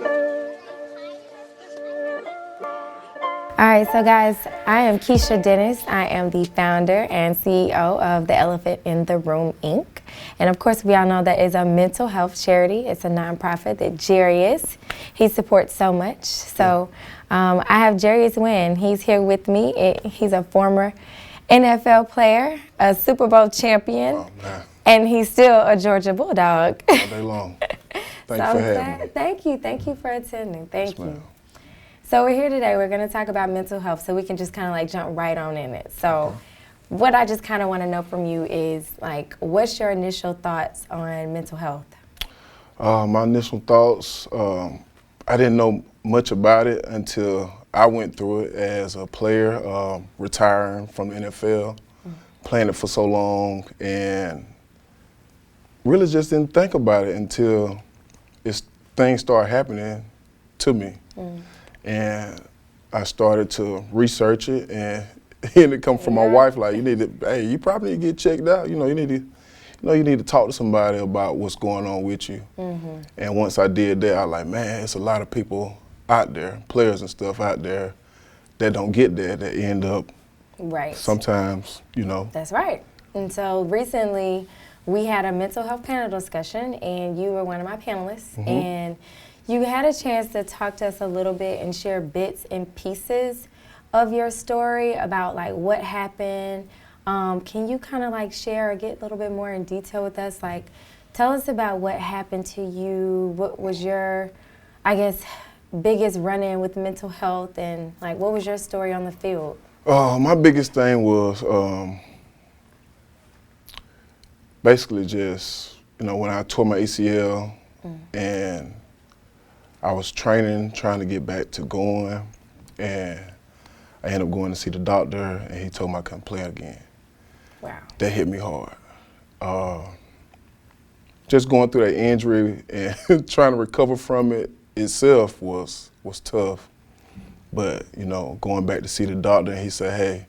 All right, so guys, I am Keisha Dennis. I am the founder and CEO of the Elephant in the Room, Inc. And of course, we all know that is a mental health charity. It's a nonprofit that Jarius, he supports so much. So I have Jarius Wynn. He's here with me. He's a former NFL player, a Super Bowl champion, and he's still a Georgia Bulldog. All day long. Thank you for having me. Thank you for attending. Thank you. Ma'am. So we're here today, we're gonna talk about mental health so we can just kind of like jump right on in it. So what I just kind of want to know from you is like, what's your initial thoughts on mental health? My initial thoughts, I didn't know much about it until I went through it as a player, retiring from the NFL, playing it for so long, and really just didn't think about it until things started happening to me. And I started to research it, and it come from my wife, like, you probably need to get checked out. You need to talk to somebody about what's going on with you. And once I did that, I was like, man, it's a lot of people out there, players and stuff out there, that don't get that end up sometimes, That's right. And so recently, we had a mental health panel discussion, and you were one of my panelists, and you had a chance to talk to us a little bit and share bits and pieces of your story about like what happened. Can you kind of like share or get a little bit more in detail with us? Like, tell us about what happened to you. What was your, I guess, biggest run-in with mental health, and like what was your story on the field? My biggest thing was basically just, when I tore my ACL and I was training, trying to get back to going, and I ended up going to see the doctor, and he told me I couldn't play again. Wow. That hit me hard. Just going through that injury and trying to recover from it itself was tough. But, going back to see the doctor, and he said, hey,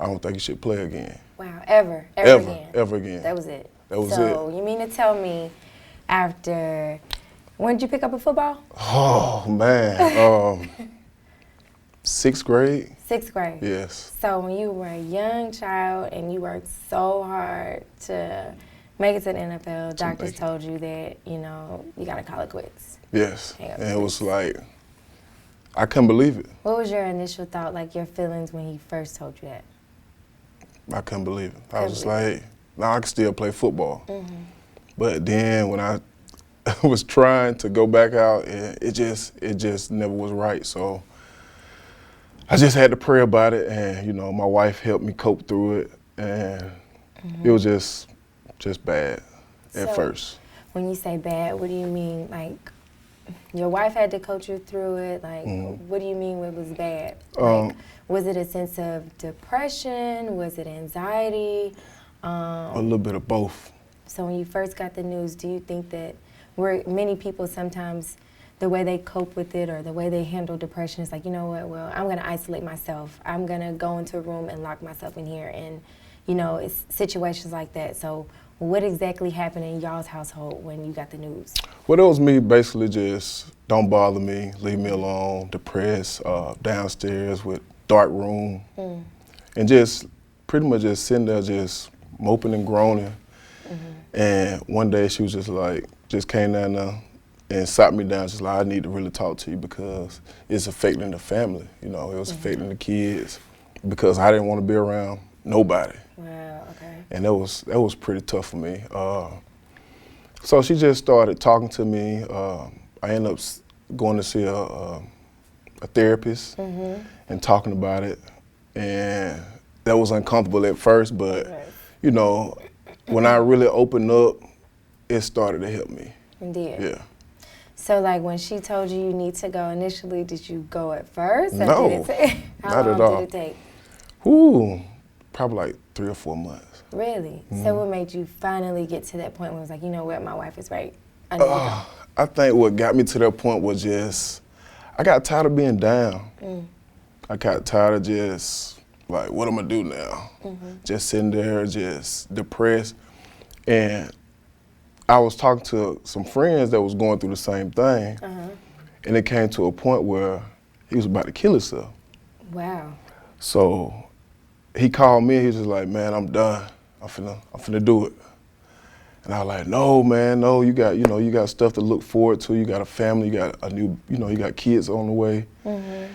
I don't think you should play again. Wow, ever Ever again. That was it. That was it. So you mean to tell me after, when did you pick up a football? Oh, man. 6th grade. 6th grade. Yes. So when you were a young child and you worked so hard to make it to the NFL, doctors told you that, you got to call it quits. Yes. And it was like, I couldn't believe it. What was your initial thought, like your feelings when he first told you that? I couldn't believe it. I was just like, now I can still play football. But then when I was trying to go back out, it just never was right. So I just had to pray about it, and my wife helped me cope through it, and it was just bad at first. When you say bad, what do you mean? Like, your wife had to coach you through it. Like, what do you mean it was bad? Like, was it a sense of depression? Was it anxiety? A little bit of both. So when you first got the news, do you think that many people sometimes, the way they cope with it or the way they handle depression is like, you know what, well, I'm going to isolate myself. I'm going to go into a room and lock myself in here. And, it's situations like that. So what exactly happened in y'all's household when you got the news? Well, it was me basically just, don't bother me, leave me alone, depressed, downstairs with dark room. And just pretty much just sitting there just moping and groaning. And one day she was just came down there and sat me down, just like, I need to really talk to you because it's affecting the family. It was affecting the kids because I didn't want to be around nobody. Wow, okay. And that was pretty tough for me. So she just started talking to me. I ended up going to see a therapist and talking about it. And that was uncomfortable at first, but when I really opened up, it started to help me. Indeed. Yeah. So like when she told you need to go initially, did you go at first? Or No, did it take, how not at long all. did it take? Ooh, probably like 3 or 4 months. Really? So what made you finally get to that point where it was like, you know what, my wife is right, I need to go? I think what got me to that point was just, I got tired of being down. I got tired of just, like, what am I do now? Just sitting there, just depressed. And I was talking to some friends that was going through the same thing. and it came to a point where he was about to kill himself. Wow. So he called me. He was just like, "Man, I'm done. I'm finna do it." And I was like, "No, man, no. You got stuff to look forward to. You got a family. You got a new, you got kids on the way." Mm-hmm.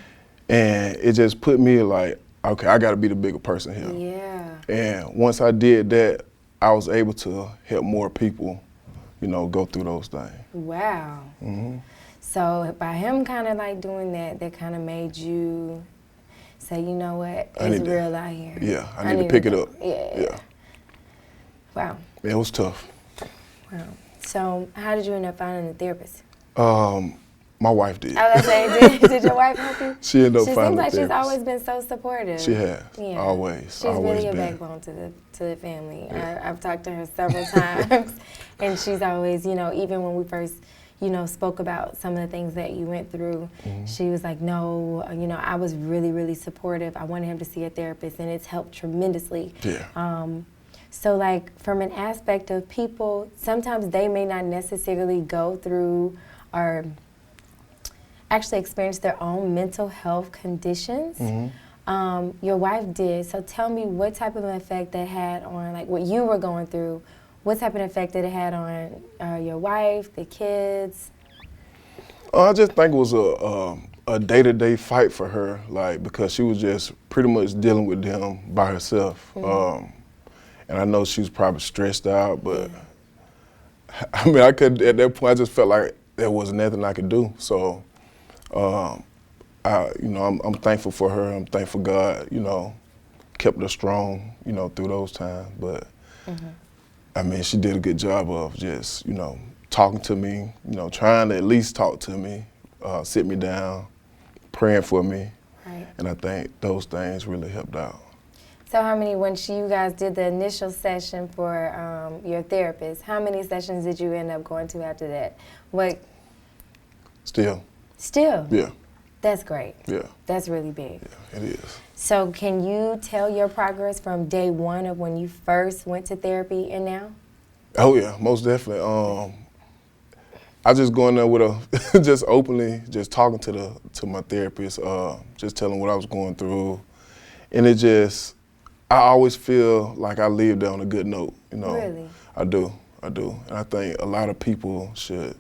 And it just put me like, okay, I got to be the bigger person here. Yeah. And once I did that, I was able to help more people, go through those things. Wow. Mm-hmm. So by him kind of like doing that, that kind of made you say, you know what, it's real out here. Yeah, I need to pick it up. Yeah. Wow. Yeah, it was tough. Wow. So how did you end up finding a therapist? My wife did. I was going to say, did your wife help you? She ended up finding a therapist. She seems like she's therapist. always been so supportive. She has, Yeah. always. She's always really a been. backbone to the family. Yeah. I've talked to her several times, and she's always, even when we first, spoke about some of the things that you went through, Mm-hmm. she was like, no, I was really, really supportive. I wanted him to see a therapist, and it's helped tremendously. Yeah. So like from an aspect of people, sometimes they may not necessarily go through or actually experience their own mental health conditions. Mm-hmm. Your wife did. So tell me what type of effect that had on like what you were going through. What type of effect did it had on your wife, the kids? I just think it was a day-to-day fight for her, like because she was just pretty much dealing with them by herself. Mm-hmm. And I know she was probably stressed out, but I mean, I could at that point I just felt like there was nothing I could do. So, I'm thankful for her. I'm thankful God, kept her strong, through those times. But I mean, she did a good job of just, talking to me, trying to at least talk to me, sit me down, praying for me. Right. And I think those things really helped out. So how many, when you guys did the initial session for your therapist, how many sessions did you end up going to after that? What? Still. Still? Yeah. That's great. Yeah. That's really big. Yeah, it is. So can you tell your progress from day one of when you first went to therapy and now? Oh yeah, most definitely. I just go in there with just openly, just talking to my therapist, just telling what I was going through, and I always feel like I leave there on a good note. Really? I do, and I think a lot of people should,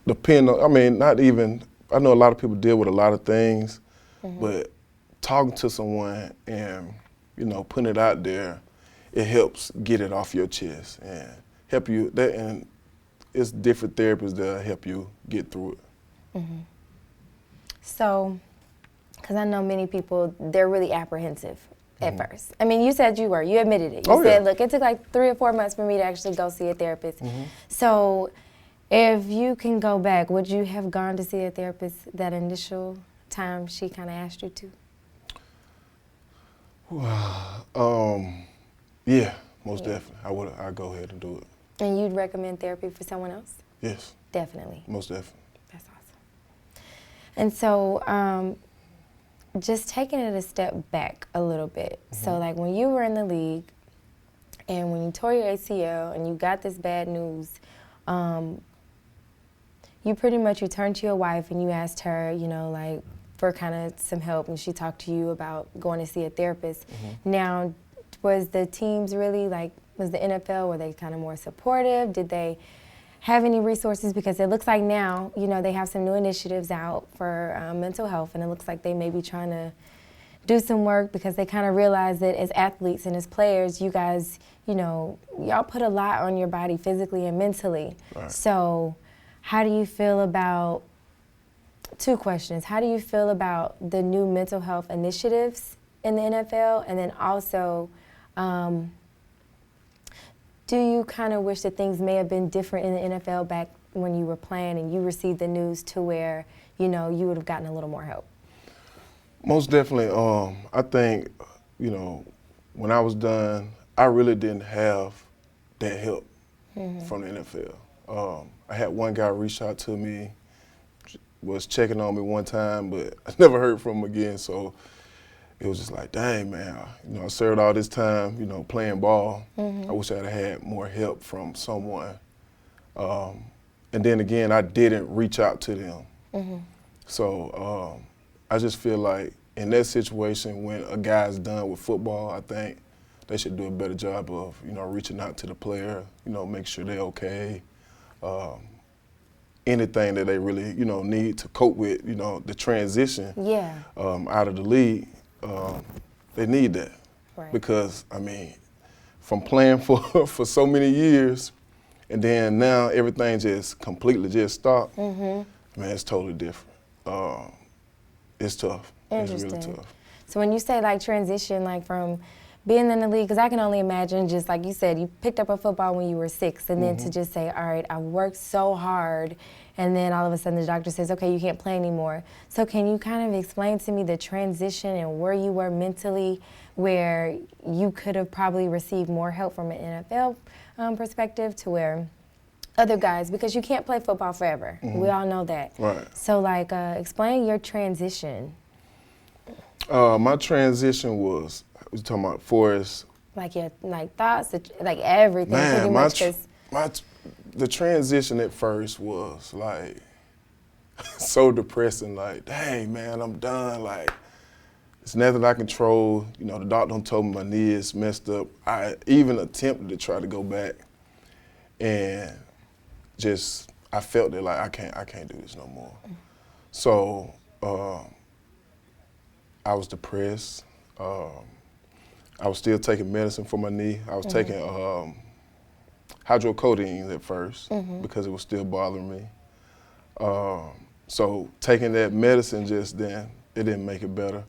depend on. I mean, not even. I know a lot of people deal with a lot of things, but talking to someone and putting it out there, it helps get it off your chest and help you. And it's different therapists that help you get through it. So, because I know many people, they're really apprehensive at first. I mean, you said you admitted it. You said, look, it took like 3 or 4 months for me to actually go see a therapist. So, if you can go back, would you have gone to see a therapist that initial time she kind of asked you to? Yeah, most definitely. I'd go ahead and do it. And you'd recommend therapy for someone else? Yes. Definitely. Most definitely. That's awesome. And so, just taking it a step back a little bit. So, like when you were in the league, and when you tore your ACL, and you got this bad news, you pretty much turned to your wife and you asked her, like for kind of some help, and she talked to you about going to see a therapist. Now, was the teams really was the NFL, were they kind of more supportive? Did they have any resources? Because it looks like now, they have some new initiatives out for mental health, and it looks like they may be trying to do some work because they kind of realize that as athletes and as players, you guys, y'all put a lot on your body physically and mentally. Right. So how do you feel about, 2 questions, how do you feel about the new mental health initiatives in the NFL? And then also, do you kind of wish that things may have been different in the NFL back when you were playing and you received the news to where, you would have gotten a little more help? Most definitely. I think, when I was done, I really didn't have that help from the NFL. I had one guy reach out to me, was checking on me one time, but I never heard from him again. So it was just like, dang, man, I served all this time, playing ball. I wish I'd had more help from someone. And then again, I didn't reach out to them So I just feel like in that situation, when a guy's done with football, I think they should do a better job of, reaching out to the player, make sure they're okay. Anything that they really, need to cope with, the transition out of the league, they need that. Right. Because, from playing for so many years, and then now everything just completely just stopped, man, it's totally different. It's tough. It's really tough. So when you say like transition, like from being in the league, because I can only imagine, just like you said, you picked up a football when you were 6, and then to just say, all right, I worked so hard, and then all of a sudden the doctor says, okay, you can't play anymore. So can you kind of explain to me the transition and where you were mentally, where you could have probably received more help from an NFL perspective to where other guys, because you can't play football forever. We all know that. Right. So like, explain your transition. My transition was, we're talking about Forrest. Like your thoughts, like everything, Man, pretty much. The transition at first was like so depressing. Like, dang, man, I'm done. Like, it's nothing I control. The doctor told me my knee is messed up. I even attempted to try to go back, and just I felt that like I can't do this no more. So I was depressed. I was still taking medicine for my knee. I was taking hydrocodone at first because it was still bothering me. So taking that medicine just then, it didn't make it better.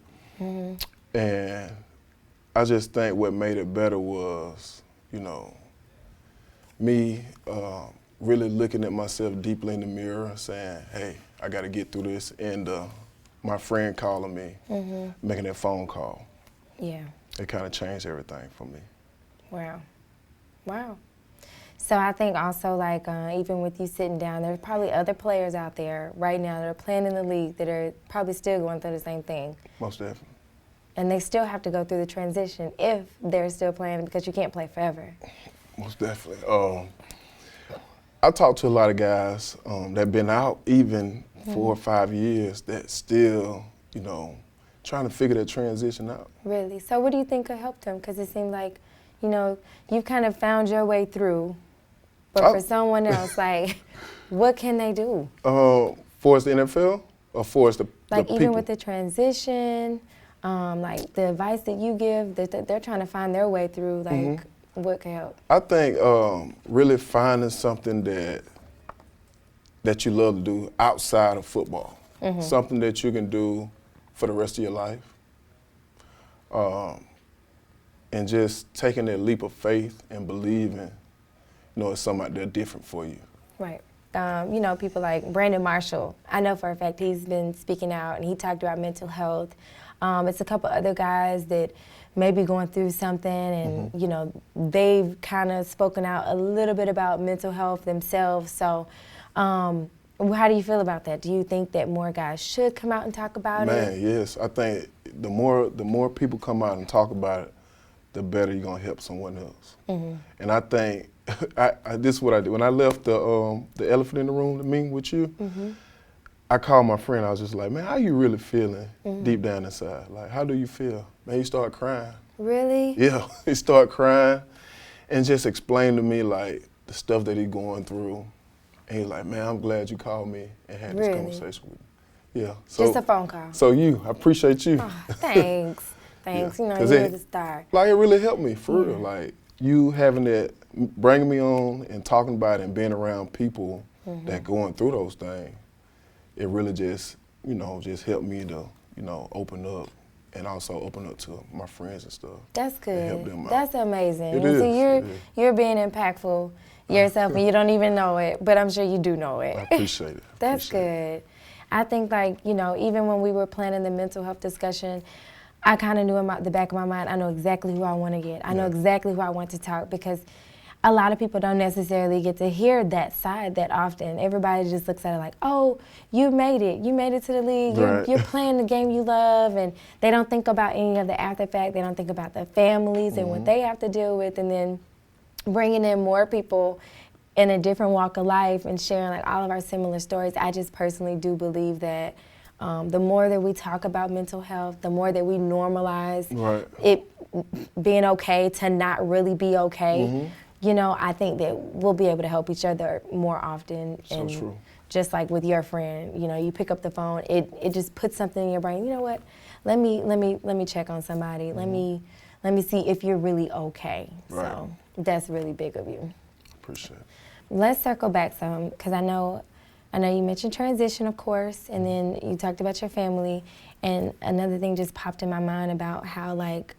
And I just think what made it better was, me really looking at myself deeply in the mirror and saying, hey, I got to get through this. And my friend calling me, making that phone call. Yeah. It kind of changed everything for me. Wow. So I think also like even with you sitting down, there's probably other players out there right now that are playing in the league that are probably still going through the same thing. Most definitely. And they still have to go through the transition if they're still playing, because you can't play forever. Most definitely. I talked to a lot of guys that been out even 4 or 5 years that still, trying to figure that transition out. Really? So what do you think could help them? Because it seemed like, you've kind of found your way through. But for someone else, like, what can they do? For us the NFL or for us the like the even people? with the transition, like the advice that you give, they're trying to find their way through, like, what can help? I think really finding something that you love to do outside of football. Something that you can do for the rest of your life. And just taking that leap of faith and believing, it's something out there different for you. Right. People like Brandon Marshall. I know for a fact he's been speaking out and he talked about mental health. It's a couple other guys that may be going through something and, they've kind of spoken out a little bit about mental health themselves. So how do you feel about that? Do you think that more guys should come out and talk about it? Man, yes. I think the more people come out and talk about it, the better you're gonna help someone else. And I think this is what I did. When I left the elephant in the room, the meeting with you, I called my friend. I was just like, man, how you really feeling deep down inside? Like, how do you feel? Man, he started crying. Really? Yeah, he started crying and just explained to me like the stuff that he's going through. And he's like, man, I'm glad you called me and had this conversation with me. Yeah. So, just a phone call. So I appreciate you. Oh, thanks. Thanks. Yeah. You're the star. Like, it really helped me, for real. Like, you having that, bringing me on and talking about it and being around people that going through those things, it really just, just helped me to, open up and also open up to my friends and stuff. That's good. And help them out. That's amazing. It is. So you're being impactful yourself and you don't even know it, but I'm sure you do know it. I appreciate it. That's good. I think even when we were planning the mental health discussion, I kind of knew in the back of my mind, I know exactly who I want to get. I know exactly who I want to talk, because a lot of people don't necessarily get to hear that side that often. Everybody just looks at it like, oh, you made it. You made it to the league. Right. You're playing the game you love. And they don't think about any of the after fact. They don't think about the families and what they have to deal with. And then bringing in more people in a different walk of life and sharing like all of our similar stories, I just personally do believe that the more that we talk about mental health, the more that we normalize Right. it being okay to not really be okay, you know, I think that we'll be able to help each other more often. So and true. just like with your friend, you know, you pick up the phone, it just puts something in your brain. You know what? Let me check on somebody. Let me see if you're really okay. Right. So that's really big of you. Appreciate it. Let's circle back some, because I know you mentioned transition, of course, and then you talked about your family, and another thing just popped in my mind about how like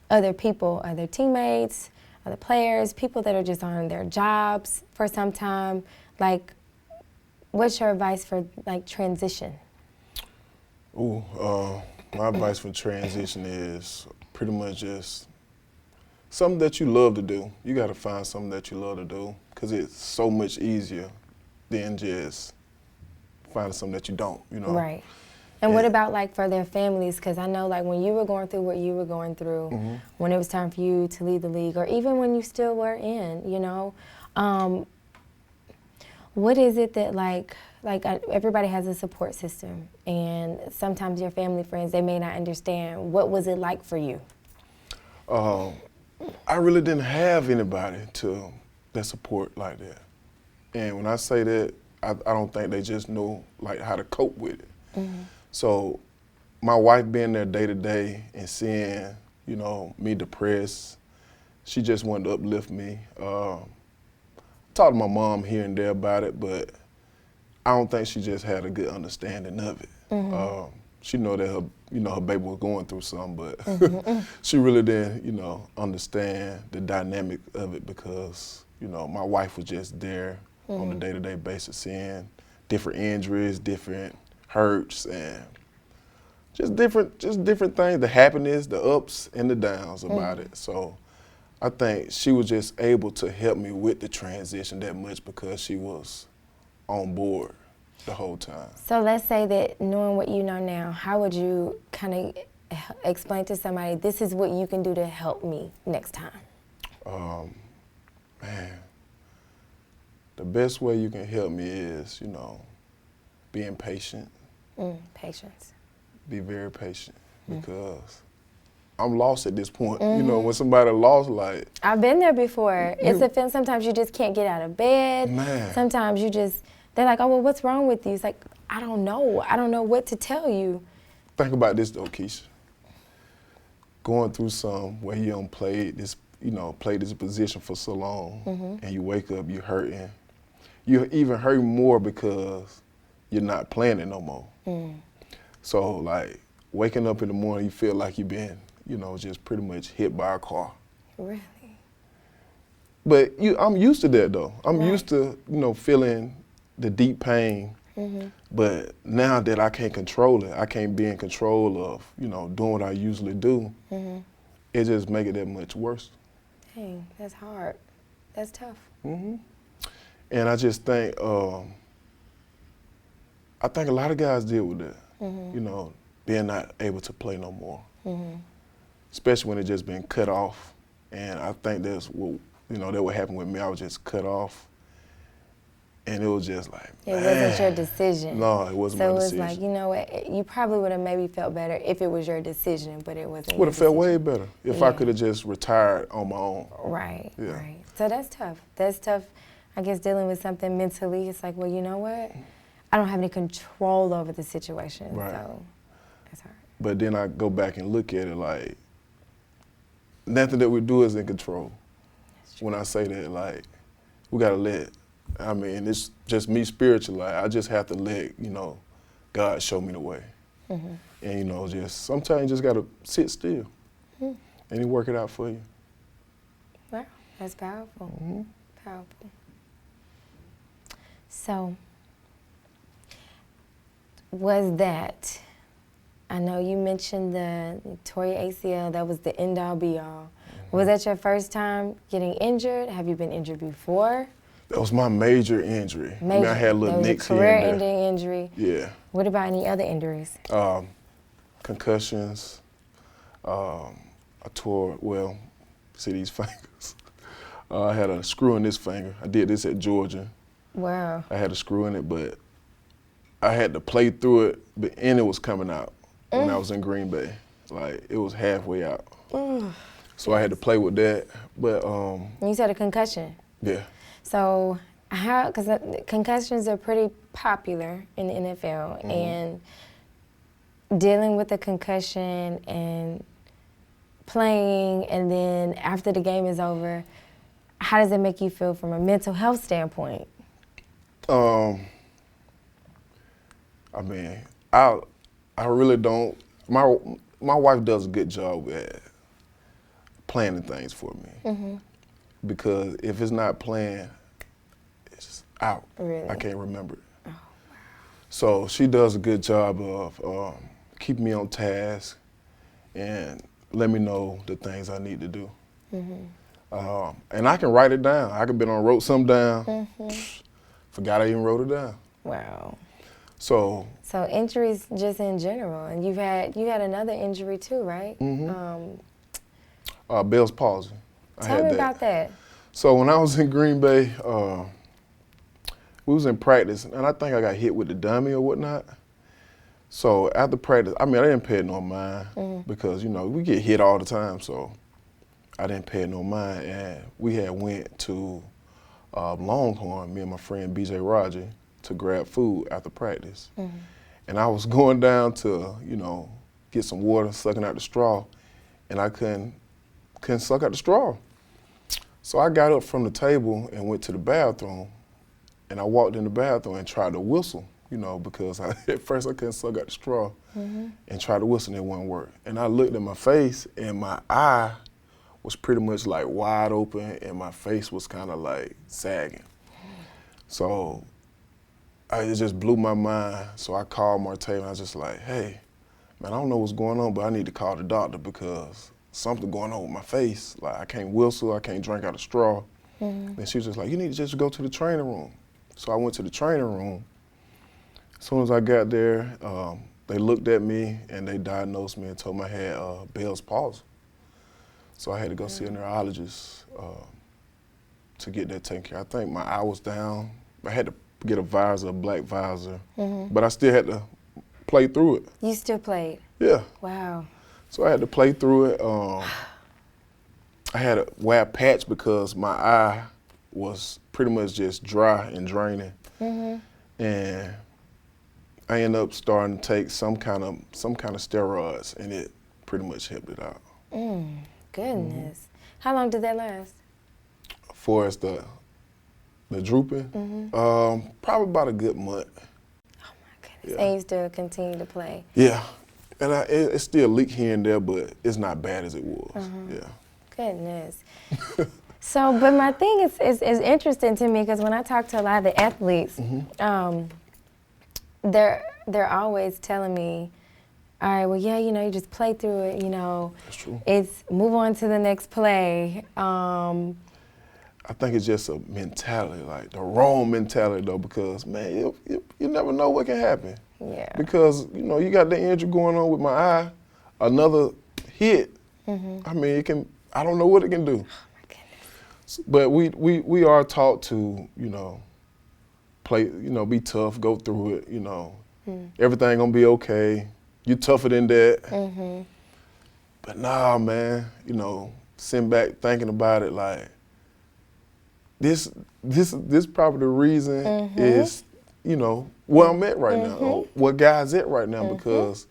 other people, other teammates, other players, people that are just on their jobs for some time, like, what's your advice for like transition? Ooh, my advice for transition is pretty much just something that you love to do. You got to find something that you love to do, because it's so much easier than just finding something that you don't, you know. Right. And what about like for their families? Because I know like when you were going through what you were going through, when it was time for you to leave the league, or even when you still were in, you know, what is it that like everybody has a support system, and sometimes your family, friends, they may not understand. What was it like for you? I really didn't have anybody that support like that. And when I say that, I don't think they just know like how to cope with it. So my wife being there day to day and seeing, you know, me depressed, she just wanted to uplift me. Talked to my mom here and there about it, but I don't think she just had a good understanding of it. She know that her baby was going through something, but she really didn't, you know, understand the dynamic of it, because, you know, my wife was just there on a day-to-day basis, seeing different injuries, different hurts, and just different things, the happiness, the ups and the downs about it. So I think she was just able to help me with the transition that much, because she was on board the whole time. So let's say that knowing what you know now, how would you kind of explain to somebody, this is what you can do to help me next time? Man, the best way you can help me is, you know, being patient. Patience. Be very patient, because I'm lost at this point. You know, when somebody lost, like, I've been there before. It's a feeling. Sometimes you just can't get out of bed. Man. Sometimes they're like, oh, well, what's wrong with you? It's like, I don't know. I don't know what to tell you. Think about this though, Keisha. Going through some where you don't play this position for so long, and you wake up, you're hurting. You're even hurting more because you're not playing it no more. So like waking up in the morning, you feel like you've been, you know, just pretty much hit by a car. Really? But I'm used to that though. I'm Right. used to, you know, feeling the deep pain. But now that I can't control it, I can't be in control of, you know, doing what I usually do, it just make it that much worse. Dang, that's hard. That's tough. And I just think, a lot of guys deal with that, you know, being not able to play no more, especially when it just been cut off. And I think that's what, you know, that what happened with me. I was just cut off, and it was just like, It wasn't your decision. No, it wasn't So my it was decision. like, you know what, you probably would have maybe felt better if it was your decision, but it wasn't Would your have felt decision. way better if I Yeah. could have just retired on my own. Right, Yeah. right. So that's tough. That's tough, I guess, dealing with something mentally. It's like, well, you know what? I don't have any control over the situation, Right. so that's hard. But then I go back and look at it like, nothing that we do is in control. When I say that, like, we gotta it's just me spiritually. Like, I just have to let, you know, God show me the way. And, you know, just sometimes you just gotta sit still and He work it out for you. Wow, that's powerful. Powerful. So, was that, I know you mentioned the Tory ACL, that was the end all be all. Was that your first time getting injured? Have you been injured before? That was my major injury. I Major. had little That was nicks a here and there. career-ending injury. Yeah. What about any other injuries? Concussions. I tore, see these fingers. I had a screw in this finger. I did this at Georgia. Wow. I had a screw in it, but I had to play through it, and it was coming out when I was in Green Bay. Like, it was halfway out. So I had to play with that. But You said a concussion. yeah. So how, because concussions are pretty popular in the NFL, and dealing with a concussion and playing, and then after the game is over, how does it make you feel from a mental health standpoint? I mean, I really don't. My wife does a good job at planning things for me. Because if it's not planned, it's just out. Really? I can't remember it. So she does a good job of keeping me on task and let me know the things I need to do. And I can write it down. I could been on wrote something down. Forgot I even wrote it down. Wow. So injuries just in general, and you had another injury too, right? Bell's palsy. Tell me about that. So when I was in Green Bay, we was in practice, and I think I got hit with the dummy or whatnot. So after practice, I mean, I didn't pay it no mind because, you know, we get hit all the time, so I didn't pay it no mind. And we had went to Longhorn, me and my friend BJ Roger, to grab food after practice. And I was going down to, you know, get some water, sucking out the straw, and I couldn't suck out the straw. So I got up from the table and went to the bathroom, and I walked in the bathroom and tried to whistle, you know, because at first I couldn't suck out the straw, and tried to whistle and it wouldn't work. And I looked at my face, and my eye was pretty much like wide open, and my face was kind of like sagging. So it just blew my mind. So I called Marte, and I was just like, hey, man, I don't know what's going on, but I need to call the doctor because something going on with my face. Like, I can't whistle, I can't drink out of straw. And she was just like, you need to just go to the training room. So I went to the training room. As soon as I got there, they looked at me and they diagnosed me and told me I had Bell's palsy. So I had to go see a neurologist to get that taken care of. I think my eye was down. I had to get a visor, a black visor, but I still had to play through it. You still played? Yeah. Wow. So I had to play through it. I had to wear a patch because my eye was pretty much just dry and draining. And I ended up starting to take some kind of steroids, and it pretty much helped it out. Goodness. How long did that last? For as the drooping, probably about a good month. Oh my goodness. Yeah. And you still continue to play? Yeah. And it still leak here and there, but it's not bad as it was. Yeah. Goodness. So, but my thing is interesting to me because when I talk to a lot of the athletes, they're always telling me, all right, well, yeah, you know, you just play through it, you know. That's true. It's move on to the next play. I think it's just a mentality, like the wrong mentality though, because man, you never know what can happen. Yeah. Because, you know, you got the injury going on with my eye, another hit. I mean, I don't know what it can do. Oh my goodness. But we are taught to, you know, play, you know, be tough, go through it, you know. Everything gonna be okay. You tougher than that. But nah, man, you know, sitting back thinking about it, like this probably the reason is, you know, where I'm at right now, or where guys at right now, because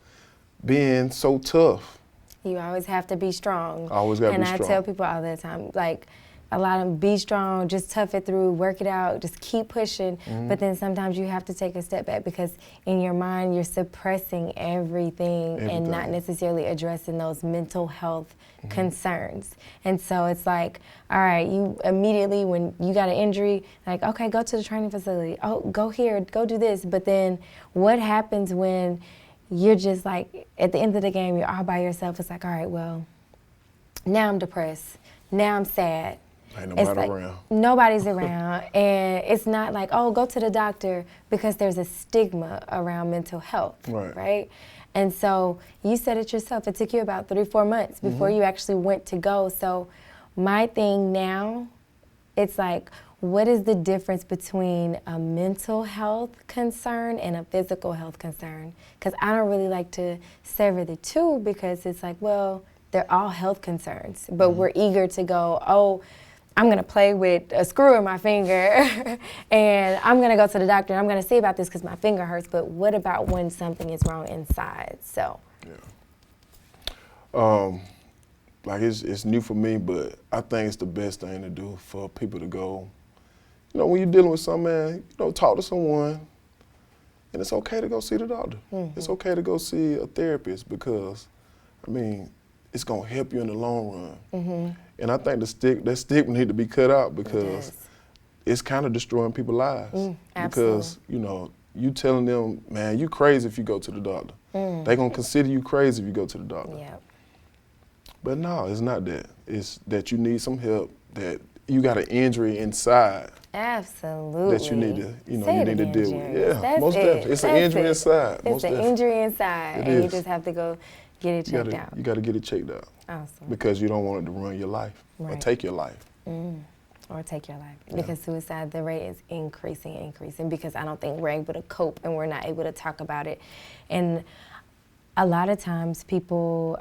being so tough. You always have to be strong. Always gotta be strong. And I tell people all the time, like, a lot of them, be strong, just tough it through, work it out, just keep pushing. But then sometimes you have to take a step back because in your mind you're suppressing everything and not necessarily addressing those mental health concerns. And so it's like, all right, you immediately, when you got an injury, like, okay, go to the training facility. Oh, go here, go do this. But then what happens when you're just like, at the end of the game, you're all by yourself. It's like, all right, well, now I'm depressed. Now I'm sad. Ain't nobody around. Nobody's around. And it's not like, oh, go to the doctor, because there's a stigma around mental health, right? And so you said it yourself, it took you about 3 or 4 months before you actually went to go. So my thing now it's like, what is the difference between a mental health concern and a physical health concern? Because I don't really like to sever the two, because it's like, well, they're all health concerns, but we're eager to go, oh, I'm going to play with a screw in my finger and I'm going to go to the doctor and I'm going to see about this because my finger hurts. But what about when something is wrong inside? So, like it's new for me, but I think it's the best thing to do for people to go. You know, when you're dealing with something, man, you know, talk to someone, and it's okay to go see the doctor. It's okay to go see a therapist, because, I mean, it's gonna help you in the long run. And I think that stigma need to be cut out, because it's kind of destroying people's lives. Because, you know, you telling them, man, you crazy if you go to the doctor. They gonna consider you crazy if you go to the doctor. But no, it's not that. It's that you need some help, that you got an injury inside. Absolutely. That you need to, you know, Say you it need to again, deal with. Jerry. Yeah, That's most it. definitely. It's an That's injury it. inside. It's an injury inside, It and is. you just have to go get it checked out. You got to get it checked out. Awesome. Because you don't want it to ruin your life or take your life. Or take your life. Because suicide, the rate is increasing, because I don't think we're able to cope and we're not able to talk about it. And a lot of times people,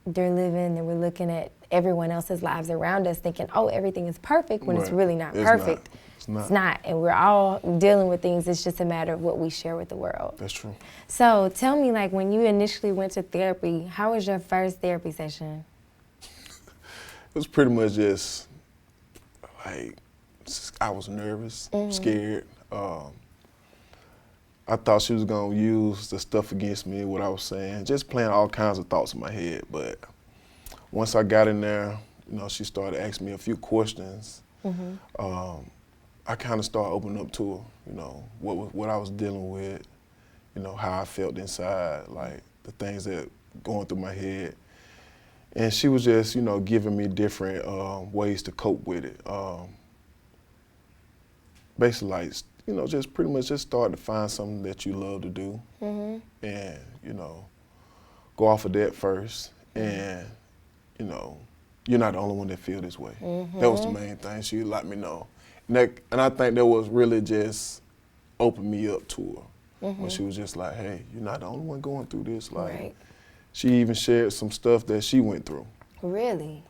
they're living and we're looking at everyone else's lives around us thinking, oh, everything is perfect, when it's really not perfect. It's not. And we're all dealing with things. It's just a matter of what we share with the world. That's true. So tell me, like, when you initially went to therapy, how was your first therapy session? It was pretty much just, like, I was nervous, scared. I thought she was gonna use the stuff against me, what I was saying, just playing all kinds of thoughts in my head. But once I got in there, you know, she started asking me a few questions. I kind of started opening up to her, you know, what I was dealing with, you know, how I felt inside, like the things that going through my head. And she was just, you know, giving me different ways to cope with it. Basically, like, you know, just pretty much just start to find something that you love to do, and, you know, go off of that first. And, you know, you're not the only one that feel this way. That was the main thing. She let me know. And I think that was really just opened me up to her, when she was just like, hey, you're not the only one going through this. Like, she even shared some stuff that she went through. Really?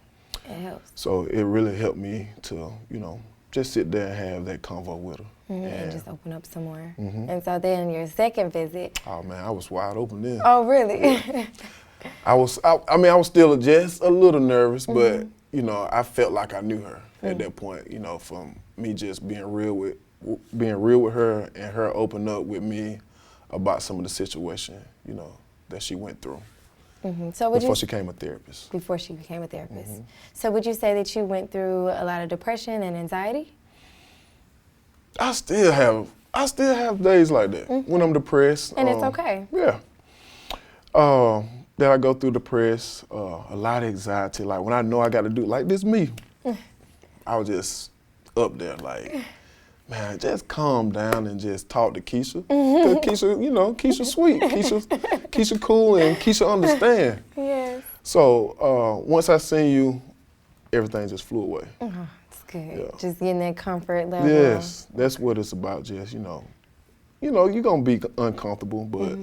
It helps. So it really helped me to, you know, just sit there and have that convo with her. And just open up some more. And so then your second visit. Oh man, I was wide open then. Oh, really? I mean, I was still just a little nervous, but, you know, I felt like I knew her at that point, you know, from me just being real with her, and her opening up with me about some of the situation, you know, that she went through. So before she became a therapist. Before she became a therapist. So would you say that you went through a lot of depression and anxiety? I still have days like that when I'm depressed. And it's okay. Yeah. That I go through depressed, a lot of anxiety. Like when I know I got to do, like this me, I was just up there like, man, just calm down and just talk to Keisha. 'Cause Keisha, you know, Keisha sweet, Keisha cool, and Keisha understand. Yes. So once I seen you, everything just flew away. It's good. Yeah. Just getting that comfort level. Yes, that's what it's about. Just you're gonna be uncomfortable, but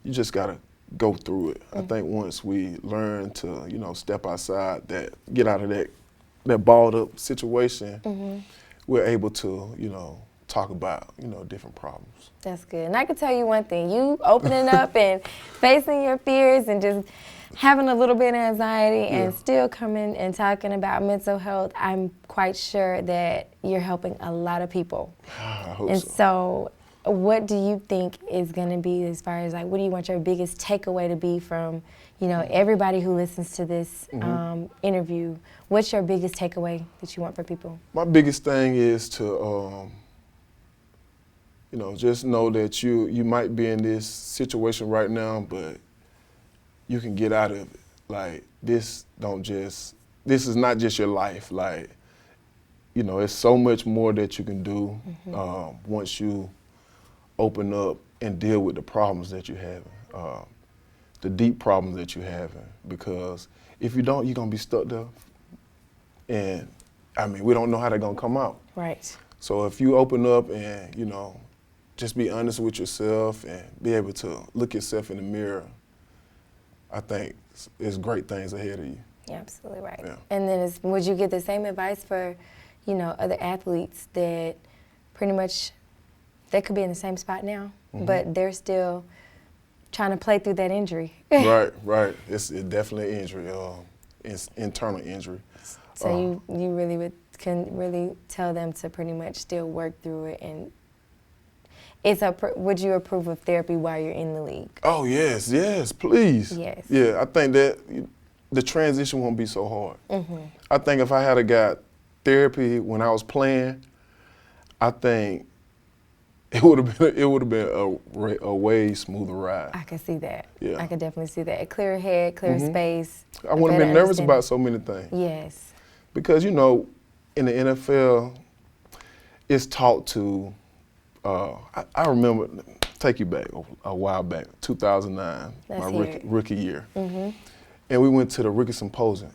you just gotta go through it. I think once we learn to, you know, step outside get out of that balled up situation, we're able to, you know, talk about, you know, different problems. That's good. And I can tell you one thing, you opening up and facing your fears and just having a little bit of anxiety and still coming and talking about mental health, I'm quite sure that you're helping a lot of people. I hope and so. So what do you think is going to be, as far as like, what do you want your biggest takeaway to be from, you know, everybody who listens to this interview? What's your biggest takeaway that you want for people? My biggest thing is to, you know, just know that you might be in this situation right now, but you can get out of it. Like, this is not just your life. Like, you know, it's so much more that you can do once you open up and deal with the problems that you're having, the deep problems that you're having. Because if you don't, you're gonna be stuck there. And I mean, we don't know how they're gonna come out. Right. So if you open up and, you know, just be honest with yourself and be able to look yourself in the mirror, I think there's great things ahead of you. You're absolutely right. Yeah. And then would you give the same advice for, you know, other athletes that pretty much they could be in the same spot now, but they're still trying to play through that injury? Right. It's definitely injury, it's internal injury. So you really can really tell them to pretty much still work through it, and would you approve of therapy while you're in the league? Oh, yes, please. Yes. Yeah, I think that the transition won't be so hard. I think if I had got therapy when I was playing, I think it would have been a way smoother ride. I can see that. Yeah. I could definitely see that. A clearer head, clearer space. I wouldn't have been better nervous understanding. about so many things. Yes. Because, you know, in the NFL, it's taught to, I remember, take you back a while back, 2009, Let's my hear it. rookie year. And we went to the rookie symposium.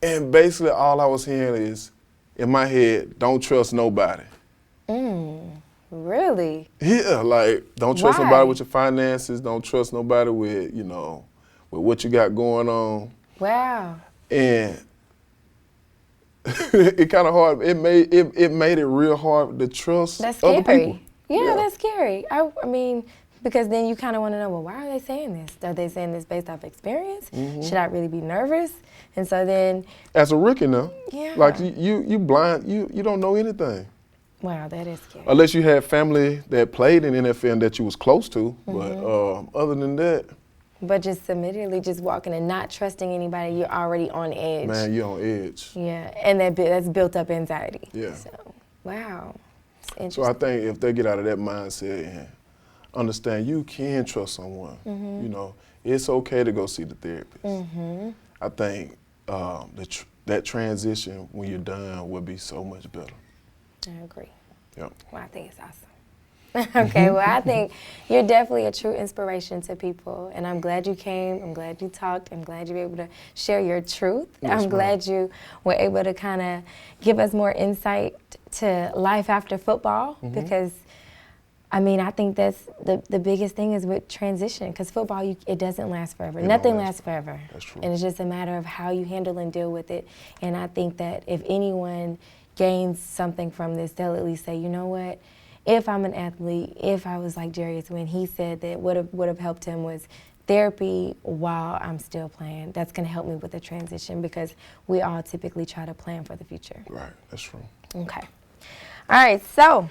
And basically all I was hearing is, in my head, don't trust nobody. Really? Yeah, like, don't trust Why? nobody with your finances, don't trust nobody with, you know, with what you got going on. Wow. And it kind of hard. It made it real hard to trust That's other scary. people. Yeah, that's scary. I mean, because then you kind of want to know, well, why are they saying this? Are they saying this based off experience? Should I really be nervous? And so then, As a rookie now, Yeah. like you blind, you don't know anything wow, that is scary. unless you had family that played in NFL and that you was close to. But other than that, But just immediately just walking and not trusting anybody, you're already on edge. man, you're on edge. Yeah, and that's built up anxiety. Yeah. So, wow. It's So interesting. I think if they get out of that mindset and understand you can trust someone, you know, it's okay to go see the therapist. I think that transition when you're done will be so much better. I agree. Yep. Well, I think it's awesome. Okay, well, I think you're definitely a true inspiration to people, and I'm glad you came. I'm glad you talked. I'm glad you were able to share your truth. Yes, I'm ma'am. glad you were able to kind of give us more insight to life after football, because, I mean, I think that's the biggest thing is with transition, because football, it doesn't last forever. It Nothing don't lasts forever. That's true. And it's just a matter of how you handle and deal with it. And I think that if anyone gains something from this, they'll at least say, you know what? If I'm an athlete, if I was like Jarius when he said that would have helped him was therapy while I'm still playing. That's going to help me with the transition, because we all typically try to plan for the future. Right, that's true. Okay. All right, so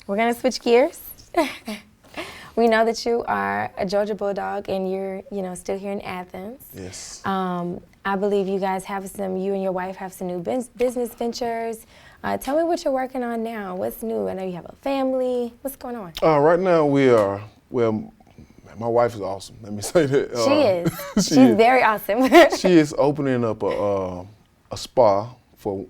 we're going to switch gears. We know that you are a Georgia Bulldog and you're, still here in Athens. Yes. I believe you guys you and your wife have some new business ventures. Tell me what you're working on now. What's new? I know you have a family. What's going on? Right now my wife is awesome. Let me say that. She is. She She's is. very awesome. She is opening up a spa for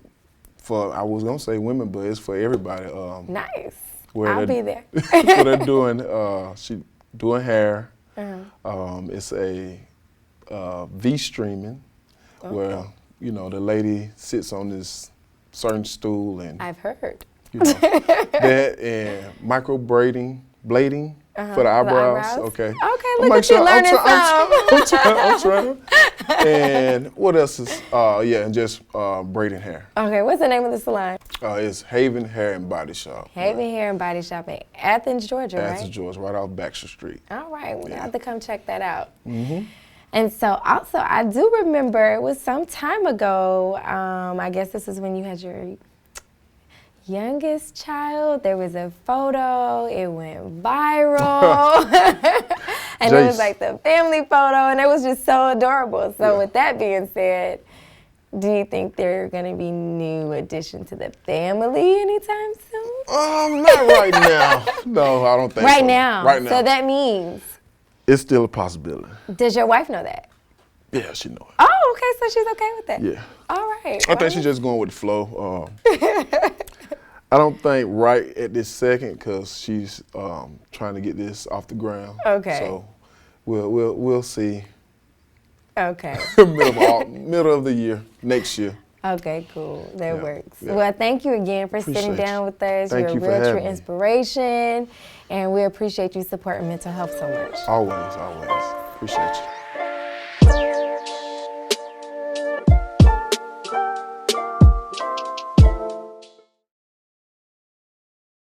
I was gonna say women, but it's for everybody. Nice. where I'll they're- be there. So they're doing she doing hair. It's a V-streaming where the lady sits on this certain stool and I've heard. that and blading for the eyebrows. eyebrows? Okay. Okay, I'll look make at you learning I'm trying. And what else is? And just braiding hair. Okay, what's the name of the salon? It's Haven Hair and Body Shop. Haven Hair and Body Shop in Athens, Georgia, Athens, right? Georgia, right off Baxter Street. All right, we'll have to come check that out. And so also, I do remember it was some time ago, I guess this is when you had your youngest child. There was a photo, it went viral. And it was Jace. like the family photo, and it was just so adorable. So Yeah. with that being said, do you think there are going to be new addition to the family anytime soon? Not right now. No, I don't think so. Right now. Right now. So that means, It's still a possibility. does your wife know that? Yeah, she know it. Oh, okay, so she's okay with that. Yeah. All right. I think she's just going with the flow. I don't think right at this second because she's trying to get this off the ground. Okay. So we'll see Okay. middle of the year next year. Okay, cool. That Yeah, works. yeah. Well, thank you again for sitting Appreciate down you. with us. Thank You're you a for real true having me. inspiration, and we appreciate you supporting mental health so much. Always, always. Appreciate you.